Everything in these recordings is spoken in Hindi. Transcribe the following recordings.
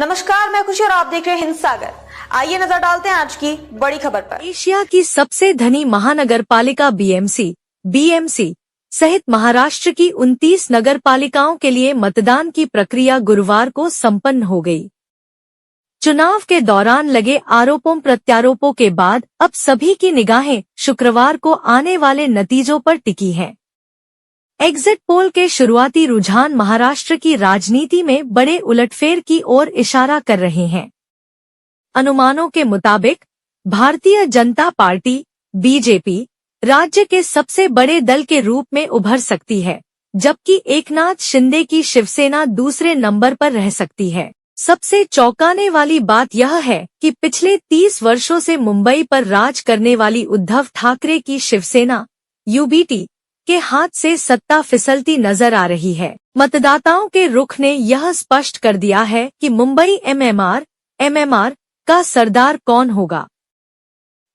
नमस्कार, मैं खुशी और आप देख रहे हैं हिंद सागर। आइए नजर डालते हैं आज की बड़ी खबर पर। एशिया की सबसे धनी महानगर पालिका बीएमसी सहित महाराष्ट्र की 29 नगर पालिकाओं के लिए मतदान की प्रक्रिया गुरुवार को संपन्न हो गई। चुनाव के दौरान लगे आरोपों प्रत्यारोपों के बाद अब सभी की निगाहें शुक्रवार को आने वाले नतीजों पर टिकी हैं। एग्जिट पोल के शुरुआती रुझान महाराष्ट्र की राजनीति में बड़े उलटफेर की ओर इशारा कर रहे हैं। अनुमानों के मुताबिक भारतीय जनता पार्टी बीजेपी राज्य के सबसे बड़े दल के रूप में उभर सकती है, जबकि एकनाथ शिंदे की शिवसेना दूसरे नंबर पर रह सकती है। सबसे चौंकाने वाली बात यह है कि पिछले 30 वर्षों से मुंबई पर राज करने वाली उद्धव ठाकरे की शिवसेना यूबीटी के हाथ से सत्ता फिसलती नजर आ रही है। मतदाताओं के रुख ने यह स्पष्ट कर दिया है कि मुंबई एमएमआर का सरदार कौन होगा।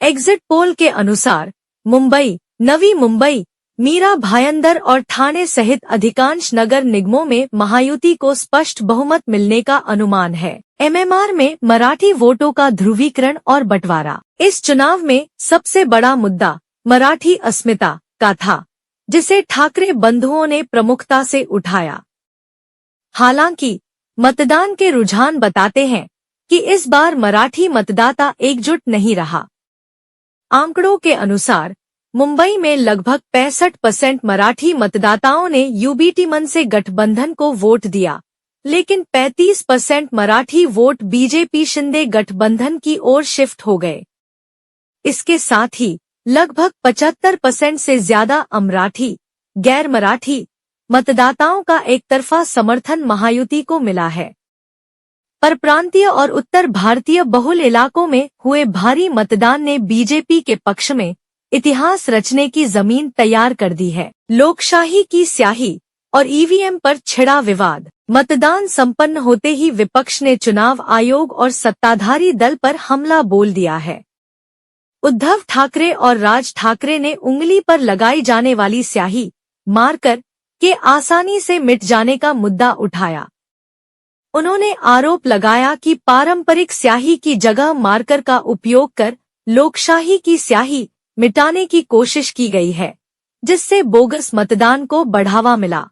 एग्जिट पोल के अनुसार मुंबई, नवी मुंबई, मीरा भायंदर और ठाणे सहित अधिकांश नगर निगमों में महायुति को स्पष्ट बहुमत मिलने का अनुमान है। एमएमआर में मराठी वोटों का ध्रुवीकरण और बंटवारा। इस चुनाव में सबसे बड़ा मुद्दा मराठी अस्मिता का था, जिसे ठाकरे बंधुओं ने प्रमुखता से उठाया। हालांकि मतदान के रुझान बताते हैं कि इस बार मराठी मतदाता एकजुट नहीं रहा। आंकड़ों के अनुसार मुंबई में लगभग 65% मराठी मतदाताओं ने यूबीटी मन से गठबंधन को वोट दिया, लेकिन 35% मराठी वोट बीजेपी शिंदे गठबंधन की ओर शिफ्ट हो गए। इसके साथ ही लगभग 75% से ज्यादा अमराठी, गैर मराठी मतदाताओं का एकतरफा समर्थन महायुति को मिला है। परप्रांतीय और उत्तर भारतीय बहुल इलाकों में हुए भारी मतदान ने बीजेपी के पक्ष में इतिहास रचने की जमीन तैयार कर दी है। लोकशाही की स्याही और ईवीएम पर छिड़ा विवाद। मतदान संपन्न होते ही विपक्ष ने चुनाव आयोग और सत्ताधारी दल पर हमला बोल दिया है। उद्धव ठाकरे और राज ठाकरे ने उंगली पर लगाई जाने वाली स्याही मार्कर के आसानी से मिट जाने का मुद्दा उठाया। उन्होंने आरोप लगाया कि पारंपरिक स्याही की जगह मार्कर का उपयोग कर लोकशाही की स्याही मिटाने की कोशिश की गई है, जिससे बोगस मतदान को बढ़ावा मिला।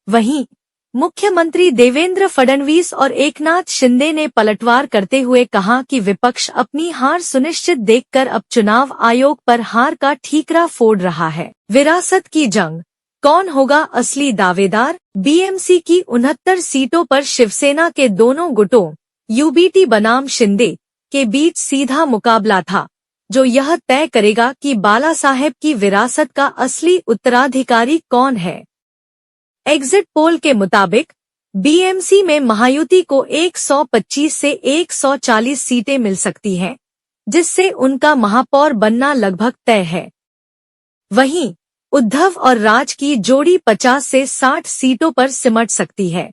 वहीं मुख्यमंत्री देवेंद्र फडणवीस और एकनाथ शिंदे ने पलटवार करते हुए कहा कि विपक्ष अपनी हार सुनिश्चित देखकर अब चुनाव आयोग पर हार का ठीकरा फोड़ रहा है। विरासत की जंग, कौन होगा असली दावेदार? बीएमसी की 69 सीटों पर शिवसेना के दोनों गुटों यूबीटी बनाम शिंदे के बीच सीधा मुकाबला था, जो यह तय करेगा कि बाला साहेब की विरासत का असली उत्तराधिकारी कौन है। एग्जिट पोल के मुताबिक बीएमसी में महायुति को 125 से 140 सीटें मिल सकती हैं, जिससे उनका महापौर बनना लगभग तय है। वहीं उद्धव और राज की जोड़ी 50 से 60 सीटों पर सिमट सकती है।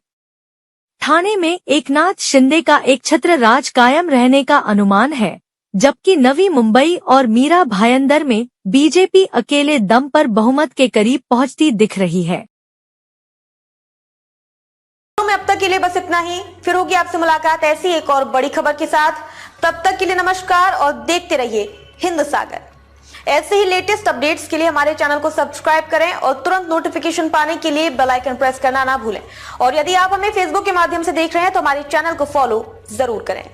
ठाणे में एकनाथ शिंदे का एकछत्र राज कायम रहने का अनुमान है, जबकि नवी मुंबई और मीरा भायंदर में बीजेपी अकेले दम पर बहुमत के करीब पहुंचती दिख रही है। में अब तक के लिए बस इतना ही। फिर होगी आपसे मुलाकात ऐसी एक और बड़ी खबर के साथ। तब तक के लिए नमस्कार और देखते रहिए हिंद सागर। ऐसे ही लेटेस्ट अपडेट्स के लिए हमारे चैनल को सब्सक्राइब करें और तुरंत नोटिफिकेशन पाने के लिए बेल आइकन प्रेस करना ना भूलें। और यदि आप हमें फेसबुक के माध्यम से देख रहे हैं तो हमारे चैनल को फॉलो जरूर करें।